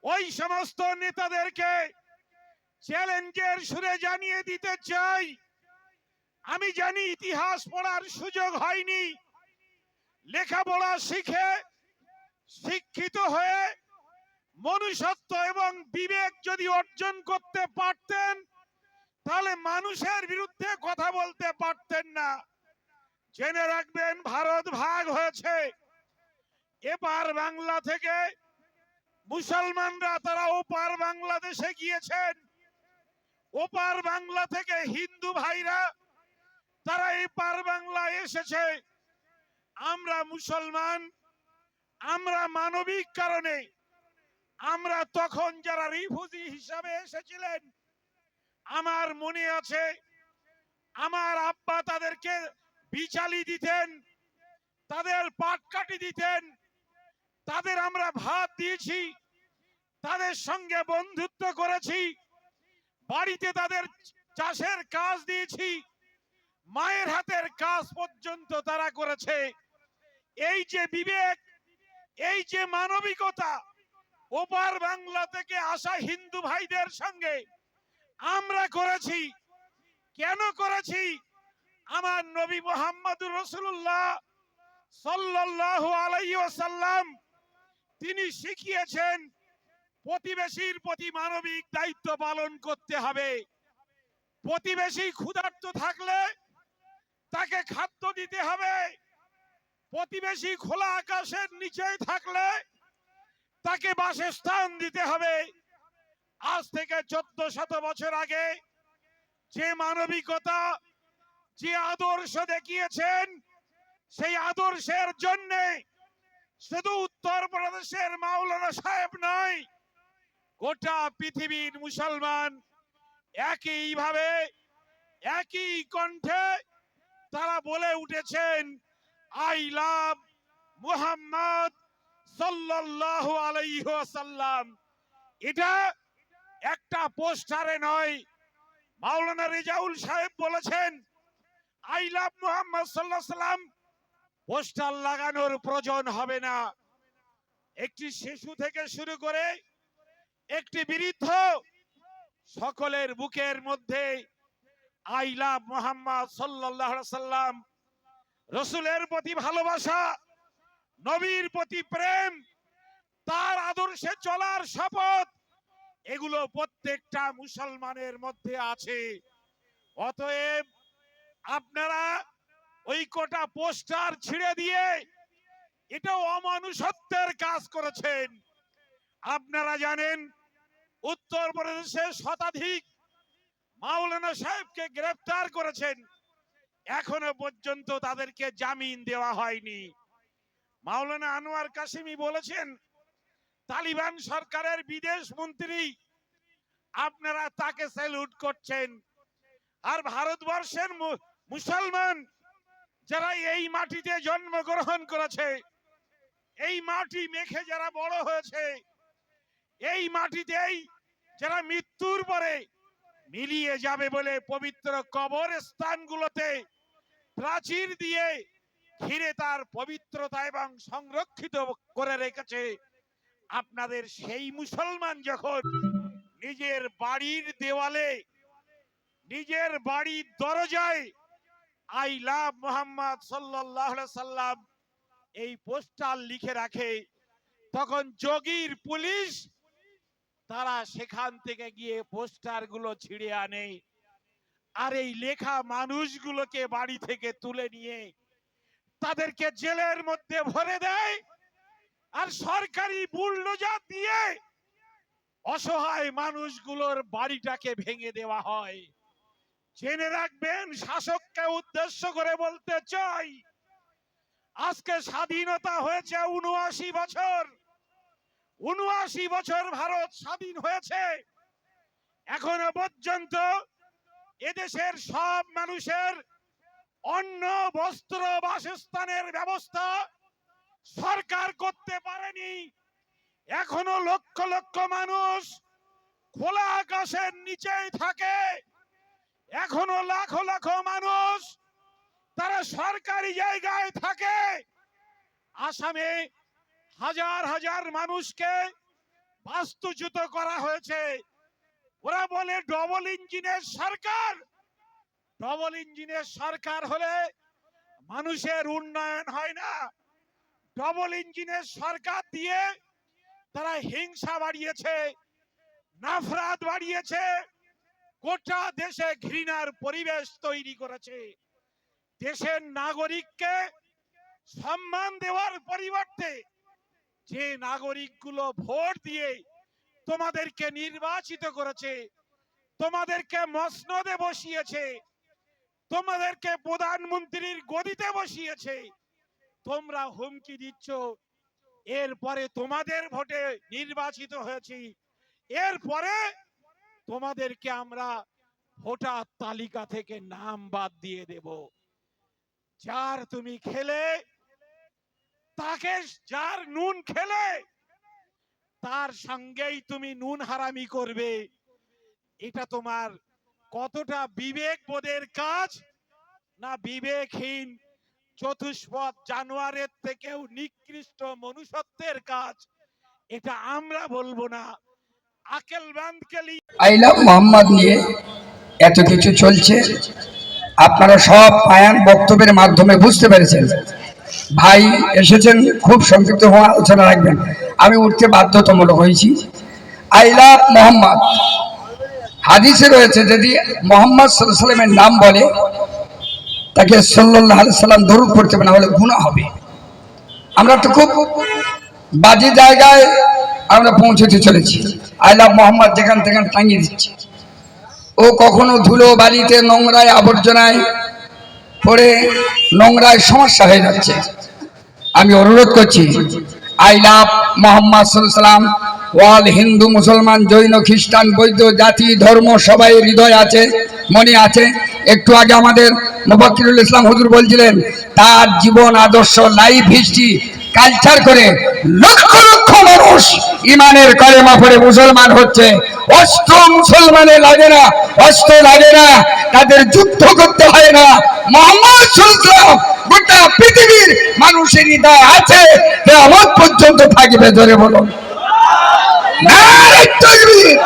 ওই সমস্ত নেতাদেরকে চ্যালেঞ্জের সুরে জানিয়ে দিতে চাই, আমি জানি ইতিহাস পড়ার সুযোগ হয়নি, লেখাপড়া শিখে শিক্ষিত হয়ে মনুষ্যত্ব এবং বিবেক যদি অর্জন করতে পারতেন তাহলে মানুষের বিরুদ্ধে কথা বলতে পারতেন না। জেনে রাখবেন, ভারত ভাগ হয়েছে, এপার বাংলা থেকে মুসলমানরা তারা ওপার বাংলাদেশে গিয়েছেন, ওপার বাংলা থেকে হিন্দু ভাইরা তারা এপার বাংলায় এসেছে। আমরা মুসলমান, আমরা মানবিক কারণে, আমরা তখন যারা রিফিউজি হিসাবে এসেছিলেন, আমার মনে আছে আমার আব্বা তাদেরকে বিচালি দিতেন, তাদের পাটকাঠি দিতেন, তাদের আমরা ভাত দিয়েছি, তাদের সঙ্গে বন্ধুত্ব করেছি, বাড়িতে তাদের চাষের কাজ দিয়েছি, মায়ের হাতের কাজ পর্যন্ত তারা করেছে। এই যে বিবেক, এই যে মানবিকতা ওপার বাংলা থেকে আসা হিন্দু ভাইদের সঙ্গে আমরা করেছি। কেন করেছি? আমার নবী মুহাম্মদুর রাসূলুল্লাহ সাল্লাল্লাহু আলাইহি ওয়াসাল্লাম তিনি শিখিয়েছেন প্রতিবেশীর প্রতি মানবিক দায়িত্ব পালন করতে হবে। প্রতিবেশী ক্ষুধার্ত থাকলে তাকে খাদ্য দিতে হবে, প্রতিবেশী খোলা আকাশের নিচে থাকলে তাকে বাসস্থান দিতে হবে। আজ থেকে 1400 বছর আগে যে মানবিকতা, যে আদর্শ দেখিয়েছেন, সেই আদর্শের জন্য শুধু উত্তরপ্রদেশের মাওলানা সাহেব নয়, গোটা পৃথিবীর মুসলমান একইভাবে একই কণ্ঠে তারা বলে উঠেছেন, আই লাভ মুহাম্মদ সাল্লাল্লাহু আলাইহি ওয়াসাল্লাম। এটা একটা পোস্টারে নয়, মাওলানা রেজাউল সাহেব বলেছেন আই লাভ মুহাম্মদ সাল্লাল্লাহু আলাইহি ওয়াসাল্লাম পোস্টার লাগানোর প্রয়োজন হবে না। একটি শিশু থেকে শুরু করে একটি বৃদ্ধ, সকলের বুকের মধ্যে আই লাভ মুহাম্মদ সাল্লাল্লাহু আলাইহি ওয়াসাল্লাম, রাসূলের প্রতি ভালোবাসা, নবীর প্রতি প্রেম, তার আদর্শে চলার শপথ, এগুলো প্রত্যেকটা মুসলমানের মধ্যে আছে। অতএব আপনারা ওই কোটা পোস্টার ছিঁড়ে দিয়ে এটাও অমানুষত্বের কাজ করেছেন। আপনারা জানেন উত্তরপ্রদেশে শতাধিক মাওলানা সাহেবকে গ্রেফতার করেছেন, এখনো পর্যন্ত তাদেরকে জামিন দেওয়া হয়নি। মাওলানা আনোয়ার কাশিমি বলেছেন তালিবান সরকারের বিদেশ মন্ত্রী, আপনারা তাকে স্যালুট করছেন। আর ভারতবর্ষের মুসলমান যারা এই মাটিতে জন্মগ্রহণ করেছে, এই মাটি মেখে যারা বড় হয়েছে, এই মাটিতেই যারা মৃত্যুর পরে মিলিয়ে যাবে বলে পবিত্র কবরস্থানগুলোতে প্রাচীর দিয়ে ঘিরে তার পবিত্রতা এবং সংরক্ষিত করে রেখেছে, আপনাদের সেই মুসলমান যখন নিজের বাড়ির দেওয়ালে, নিজের বাড়ির দরজায় আই লাভ মুহাম্মদ সাল্লাল্লাহু আলাইহি সাল্লাম এই পোস্টার লিখে রাখে, তখন যোগীর পুলিশ তারা সেখান থেকে গিয়ে পোস্টার গুলো ছিঁড়ে আনে, আর এই লেখা মানুষগুলোকে বাড়ি থেকে তুলে নিয়ে তাদেরকে জেলের মধ্যে ভরে দেয়, আর সরকারি বুলডোজার দিয়ে অসহায় মানুষগুলোর বাড়িটাকে ভেঙে দেওয়া হয়। জেনে রাখবেন, শাসককে উদ্দেশ্য করে বলতে চাই, আজকে স্বাধীনতা হয়েছে ৭৯ বছর, ৭৯ বছর ভারত স্বাধীন হয়েছে। এখনো পর্যন্ত এদেশের সব মানুষের অন্ন, বস্ত্র, বাসস্থানের ব্যবস্থা সরকার করতে পারেনি। এখনো লক্ষ লক্ষ মানুষ খোলা আকাশের নিচেই থাকে, এখনো লাখো লাখো মানুষ তারা সরকারি জায়গায় থাকে। আসামে হাজার হাজার মানুষকে বাস্তুচ্যুত করা হয়েছে। ওরা বলে ডবল ইঞ্জিনের সরকার। ডবল ইঞ্জিনের সরকার হলে মানুষের উন্নয়ন হয় না। ডবল ইঞ্জিনের সরকার দিয়ে তারা হিংসা বাড়িয়েছে, নফরত বাড়িয়েছে, গোটা দেশে ঘৃণার পরিবেশ তৈরি করেছে। দেশের নাগরিককে সম্মান দেওয়ার পরিবর্তে যে নাগরিকগুলো ভোট দিয়ে তোমাদেরকে নির্বাচিত করেছে, তোমাদেরকে মসনদে বসিয়েছে, তোমাদেরকে প্রধানমন্ত্রীর গদিতে বসিয়েছে, তোমরা হুমকি দিচ্ছ এরপরে তোমাদের ভোটে নির্বাচিত হয়েছি, এরপরে তোমাদেরকে আমরা ভোটার তালিকা থেকে নাম বাদ দিয়ে দেব। যার তুমি খেলে তাকে, যার নুন খেলে তার সঙ্গেই তুমি নুন হারামি করবে। এটা তোমার কতটা বিবেক বোধের কাজ, না বিবেকহীন চতুষ্পদ জানোয়ারের থেকেও নিকৃষ্ট মনুষ্যত্বের কাজ? এটা আমরা বলবো না, আকেলবান্দকে আই লাভ মোহাম্মদ নিয়ে এত কিছু চলছে, আপনারা সব আয়ান বক্তব্যের মাধ্যমে বুঝতে পেরেছেন। ভাই এসেছেন, খুব সংক্ষিপ্ত হওয়া আলোচনা রাখবেন, আমি উঠতে বাধ্যতামূলক হয়েছি। আই লাভ মোহাম্মদ, হাদিসে রয়েছে যদি মোহাম্মদ সাল্লাল্লাহু আলাইহি সাল্লামের নাম বলে তাকে সাল্লাল্লাহু আলাইহি সাল্লাম দরুদ পড়তে হবে, না হলে গুনাহ হবে। আমরা তো খুব বাজে জায়গায় আমরা পৌঁছতে চলেছি। আই লাভ মোহাম্মদ যেখান থেকে টাঙিয়ে দিচ্ছি, ও কখনো ধুলো বালিতে নোংরায় আবর্জনায় পড়ে নোংরায় সমস্যা হয়ে যাচ্ছে। আমি অনুরোধ করছি, আই লাভ মোহাম্মদ সাল্লাল্লাহু আলাইহি সাল্লাম ওয়াল হিন্দু মুসলমান জৈন খ্রিস্টান বৌদ্ধ জাতি ধর্ম সবাই হৃদয় আছে, মনে আছে। একটু আগে আমাদের মুফাক্কিরুল ইসলাম হুজুর বলছিলেন তার জীবন আদর্শ লাইফ হিস্ট্রি কালচার করে লক্ষ লক্ষ মানুষ ইমানের কালেমা পড়ে মুসলমান হচ্ছে। অস্ত্র মুসলমানের লাগে না, অস্ত্র লাগে না, তাদের যুদ্ধ করতে হয় না। মুহাম্মদ সাল্লাল্লাহু আলাইহি ওয়াসাল্লাম গোটা পৃথিবীর মানুষের হৃদয় আছে, কিয়ামত পর্যন্ত থাকবে। ধরে বলুন নারে তাকবীর।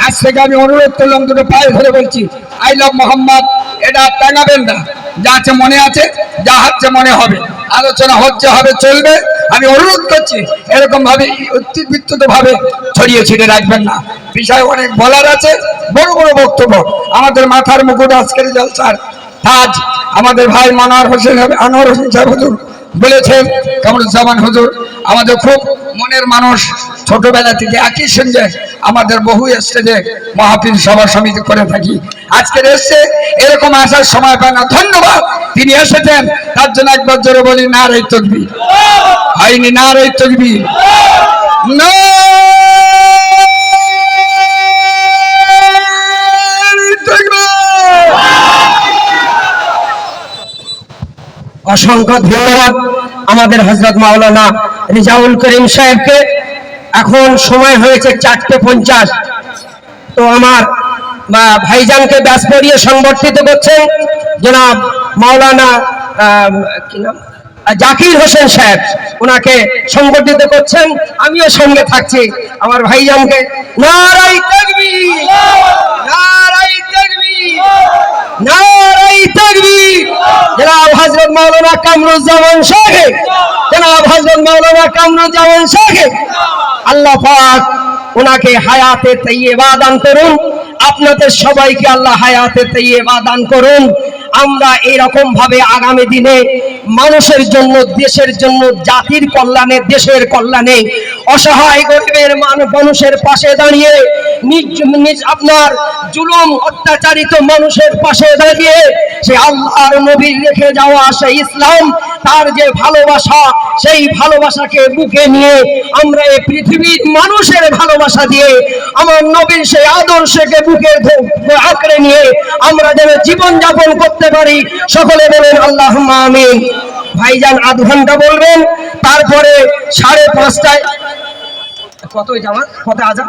আজ থেকে আমি অনুরোধ করলাম, দুটো পায়ে ধরে বলছি, আই লাভ মোহাম্মদ এটা টাঙাবেন না, যা আছে মনে আছে, যা হচ্ছে মনে হবে, আলোচনা হচ্ছে হবে চলবে। আমি অনুরোধ করছি এরকম ভাবে অতিবৃত্ত ভাবে ছড়িয়ে ছিটে রাখবেন না। বিষয় অনেক বলার আছে, বড় বড় বক্তব্য। আমাদের মাথার মুকুট আজকের জলসার তাজ আমাদের ভাই মনোয়ার হোসেন আনোয়ার হোসেন সাহেব হুজুর বলেছেন, কামরুজ্জামান হুজুর আমাদের খুব মনের মানুষ, ছোটবেলা থেকে একই সঙ্গে আমাদের বহু স্টেজে মাহফিল সভা সমিতি করে থাকি। আজকের এসছে, এরকম আসার সময় পায় না, ধন্যবাদ। তিনি এসেছেন তার জন্য একবার জোরে বলি নারে তাকবীর। হয়নি নারে তাকবীর, অসংখ্য ধন্যবাদ আমাদের হযরত মাওলানা রিজাউল করিম সাহেবকে। এখন সময় হয়েছে 4:50। তো আমার ভাইজানকে ব্যাস পরিয়ে সংবর্ধিত করছেন জনাব মাওলানা কি নাম জাকির হোসেন সাহেব, ওনাকে সংবর্ধিত করছেন। আমিও সঙ্গে থাকছি আমার ভাইজানকে। নারায়ে তাকবীর, নারায়ে তাকবীর, নারায়ে তাকবীর। জনাব হযরত মাওলানা কামরুজ্জামান সাহেব, জনাব হযরত মাওলানা কামরুজ্জামান সাহেব, আল্লাহ পাক ওনাকে হায়াতে তাইয়্যিবা দান করুন। আপনাদের সবাইকে আল্লাহ হায়াতে তাইয়্যিবা দান করুন। আমরা এরকম ভাবে আগামী দিনে মানুষের জন্য, দেশের জন্য, জাতির কল্যাণে, দেশের কল্যাণে, অসহায় গরিবের মানুষের পাশে দাঁড়িয়ে, নিজ আপনার জুলুম অত্যাচারিত মানুষের পাশে দাঁড়িয়ে সে আল্লাহর নবীর রেখে যাওয়া সেই ইসলাম, তার যে ভালোবাসা, সেই ভালোবাসাকে বুকে নিয়ে আমরা এই পৃথিবীর মানুষের ভালোবাসা দিয়ে আমার নবীর সেই আদর্শকে বুকে আঁকড়ে নিয়ে আমরা যেন জীবন যাপন করতে পারি। সকলে বলেন আল্লাহুম্মা আমিন। ভাইজান আধ ঘন্টা বলবেন, তারপরে 5:30টায় কত জামাত, কত আজান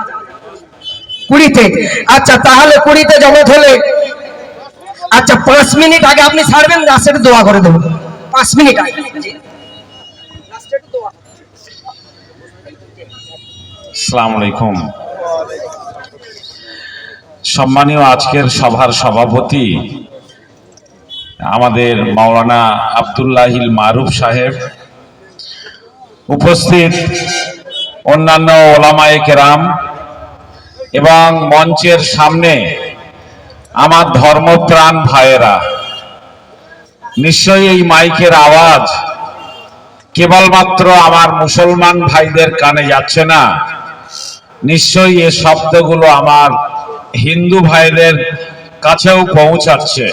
20-তে। আচ্ছা, তাহলে 20-তে জামাত হলে আচ্ছা 5 মিনিট আগে আপনি ছাড়বেন, রাস্তাটা দোয়া করে দেবো 5 মিনিট আগে। আসসালামু আলাইকুম। সম্মানীয় আজকের সভার সভাপতি আমাদের মাওলানা আব্দুল্লাহিল মারুফ সাহেব, উপস্থিত অন্যান্য ওলামায়ে কেরাম এবং মঞ্চের সামনে আমার ধর্মপ্রাণ ভাইয়েরা, নিশ্চয়ই এই মাইকের আওয়াজ কেবলমাত্র আমার মুসলমান ভাইদের কানে যাচ্ছে না, নিশ্চয়ই এ শব্দগুলো আমার হিন্দু ভাইদের কাছেও পৌঁছাচ্ছে।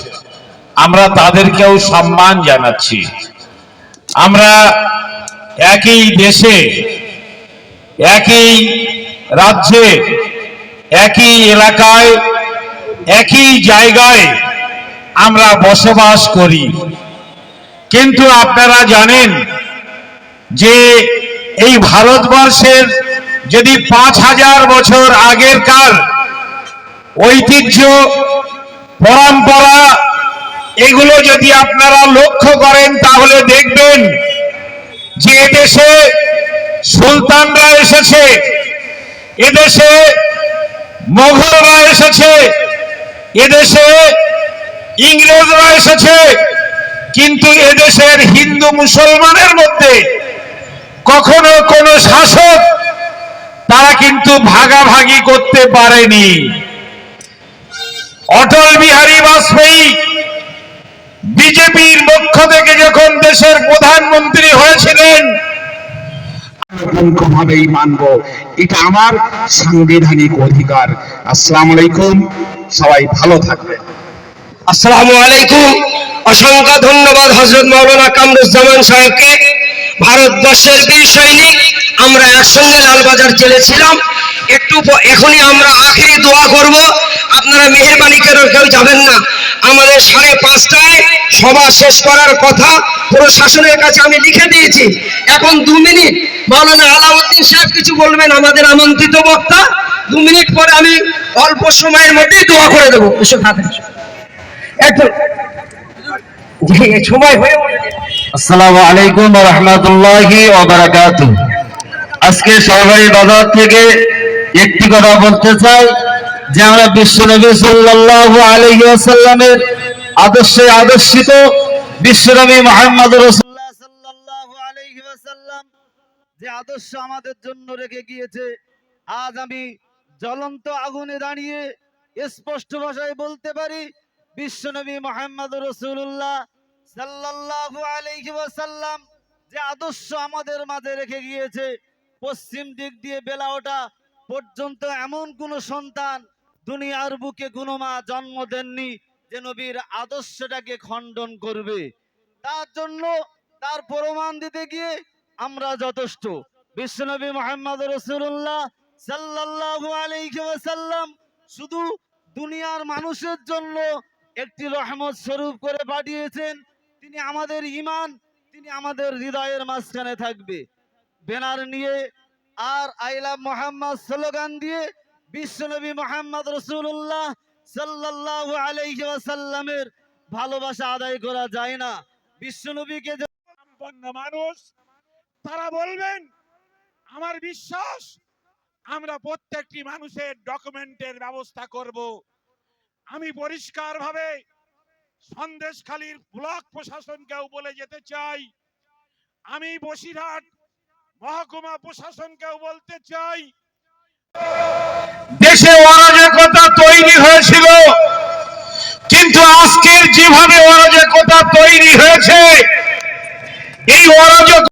আমরা তাদেরকেও সম্মান জানাচ্ছি। আমরা একই দেশে, একই রাজ্যে, একই এলাকায়, একই জায়গায় আমরা বসবাস করি, কিন্তু আপনারা জানেন যে এই ভারতবর্ষের যদি 5000 বছর আগেরকার ঐতিহ্য, পরম্পরা, এগুলো যদি আপনারা লক্ষ্য করেন তাহলে দেখবেন যে এদেশে সুলতানরা এসেছে, এদেশে মোগলরা এসেছে, এদেশে ইংরেজরা এসেছে, কিন্তু এদেশের হিন্দু মুসলমানের মধ্যে কখনো কোনো শাসক তারা কিন্তু ভাগাভাগি করতে পারেনি। অটল বিহারী বাজপেয়ী বিজেপির পক্ষ থেকে যখন দেশের প্রধানমন্ত্রী হয়েছিলেন, ভাবেই মানবো, এটা আমার সাংবিধানিক অধিকার। আসসালামু আলাইকুম, সবাই ভালো থাকবেন। আসসালামু আলাইকুম। অসংখ্য ধন্যবাদ হযরত মাওলানা কামরুজ্জামান সাহেবকে। ভারতবর্ষের বীর সৈনিক, আমরা একসঙ্গে লালবাজার চলেছিলাম। এখনই আমরা আখেরি দোয়া করব, আপনারা মেহেরবানি করে কেউ যাবেন না। আমাদের 5:30টায় সভা শেষ করার কথা প্রশাসনের কাছে আমি লিখে দিয়েছি। এখন 2 মিনিট মাওলানা আলাউদ্দিন সাহেব কিছু বলবেন, আমাদের আমন্ত্রিত বক্তা। 2 মিনিট পরে আমি অল্প সময়ের মধ্যেই দোয়া করে দেবো। একটু সময় হয়ে আসসালামু আলাইকুম ওয়া রাহমাতুল্লাহি ওয়া বারাকাতুহু। আজকে সরকারি বাজার থেকে একটি কথা বলতে চাই যে আমরা বিশ্বনবী সাল্লাল্লাহু আলাইহি ওয়াসাল্লামের আদর্শে আদর্শিত বিশ্বনবী মুহাম্মদ রাসূলুল্লাহ সাল্লাল্লাহু আলাইহি ওয়াসাল্লাম যে আদর্শ আমাদের জন্য রেখে গিয়েছে, আজ আমি জ্বলন্ত আগুনে দাঁড়িয়ে স্পষ্ট ভাষায় বলতে পারি, বিশ্বনবী মুহাম্মদ রাসূলুল্লাহ সাল্লাল্লাহু আলাইহি ওয়াসাল্লাম যে আদর্শ আমাদের মাঝে রেখে গিয়েছে, পশ্চিম দিক দিয়ে বেলা ওঠা পর্যন্ত এমন কোন সন্তান দুনিয়ার বুকে কোনো মা জন্ম দেননি যে নবীর আদর্শটাকে খণ্ডন করবে। তার জন্য তার প্রমাণ দিতে গিয়ে আমরা যথেষ্ট। বিশ্বনবী মুহাম্মদ রাসূলুল্লাহ সাল্লাল্লাহু আলাইহি ওয়াসাল্লাম শুধু দুনিয়ার মানুষের জন্য একটি রহমত স্বরূপ করে পাঠিয়েছেন। তিনি আমাদের ঈমান, তিনি আমাদের হৃদয়ের মাঝখানে থাকবে। ব্যানার নিয়ে আর আই লাভ মুহাম্মদ স্লোগান দিয়ে বিশ্বনবী মুহাম্মদ রাসূলুল্লাহ সাল্লাল্লাহু আলাইহি ওয়াসাল্লামের ভালোবাসা আদায় করা যায় না। বিশ্বনবীকে সম্পন্ন মানুষ তারা বলবেন, আমার বিশ্বাস আমরা প্রত্যেকটি মানুষের ডকুমেন্টের ব্যবস্থা করব। আমি পরিষ্কারভাবে সন্দেশখালীর ব্লক প্রশাসনকেও বলে যেতে চাই, আমি বসিরহাট মহকুমা প্রশাসনকেও বলতে চাই, দেশে অরাজকতা তৈরি হয়েছিল, কিন্তু আজকের যেভাবে অরাজকতা তৈরি হয়েছে, এই